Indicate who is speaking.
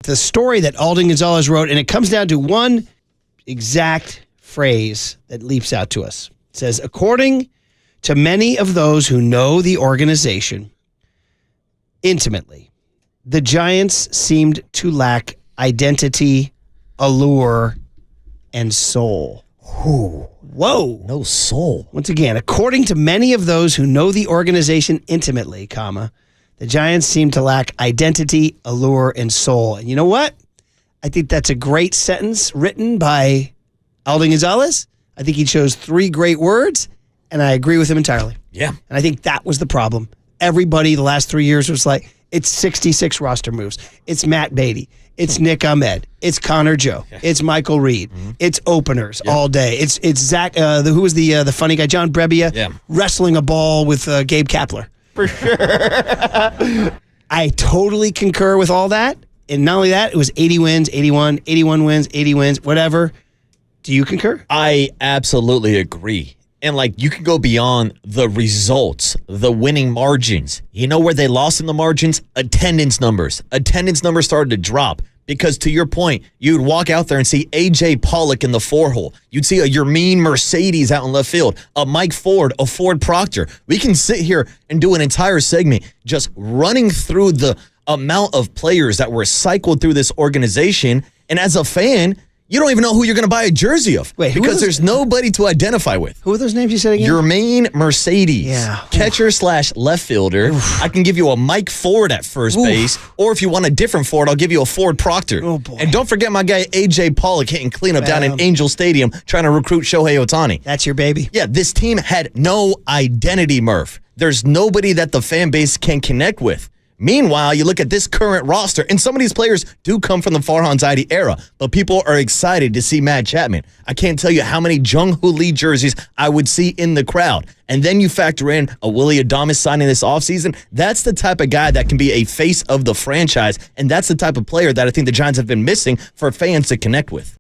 Speaker 1: The story that Alden Gonzales wrote, and it comes down to one exact phrase that leaps out to us. It says, according to many of those who know the organization intimately, the Giants seemed to lack identity, allure, and soul.
Speaker 2: Ooh,
Speaker 1: whoa.
Speaker 2: No soul.
Speaker 1: Once again, according to many of those who know the organization intimately, the Giants seem to lack identity, allure, and soul. And you know what? I think that's a great sentence written by Alden Gonzales. I think he chose 3 great words, and I agree with him entirely.
Speaker 2: Yeah.
Speaker 1: And I think that was the problem. Everybody the last 3 years was like, it's 66 roster moves. It's Matt Beatty. It's Nick Ahmed. It's Connor Joe. It's Michael Reed. It's openers all day. It's Zach, who was the funny guy, John Brebbia, wrestling a ball with Gabe Kapler.
Speaker 2: For sure.
Speaker 1: I totally concur with all that. And not only that, it was 80 wins, 81, 81 wins, 80 wins, whatever. Do you concur?
Speaker 2: I absolutely agree. And, you can go beyond the results, the winning margins. You know where they lost in the margins? Attendance numbers. Attendance numbers started to drop because, to your point, you'd walk out there and see A.J. Pollock in the 4-hole. You'd see a Yermín Mercedes out in left field, a Mike Ford, a Ford Proctor. We can sit here and do an entire segment just running through the amount of players that were cycled through this organization. And as a fan, you don't even know who you're going to buy a jersey of.
Speaker 1: Wait,
Speaker 2: because there's nobody to identify with.
Speaker 1: Who are those names you said again?
Speaker 2: Yermín Mercedes,
Speaker 1: Yeah.
Speaker 2: catcher/left fielder. I can give you a Mike Ford at first base, or if you want a different Ford, I'll give you a Ford Proctor.
Speaker 1: Oh, boy.
Speaker 2: And don't forget my guy A.J. Pollock hitting cleanup down in Angel Stadium trying to recruit Shohei Ohtani.
Speaker 1: That's your baby.
Speaker 2: Yeah, this team had no identity, Murph. There's nobody that the fan base can connect with. Meanwhile, you look at this current roster, and some of these players do come from the Farhan Zaidi era, but people are excited to see Matt Chapman. I can't tell you how many Jung-Hoo Lee jerseys I would see in the crowd. And then you factor in a Willie Adames signing this offseason. That's the type of guy that can be a face of the franchise, and that's the type of player that I think the Giants have been missing for fans to connect with.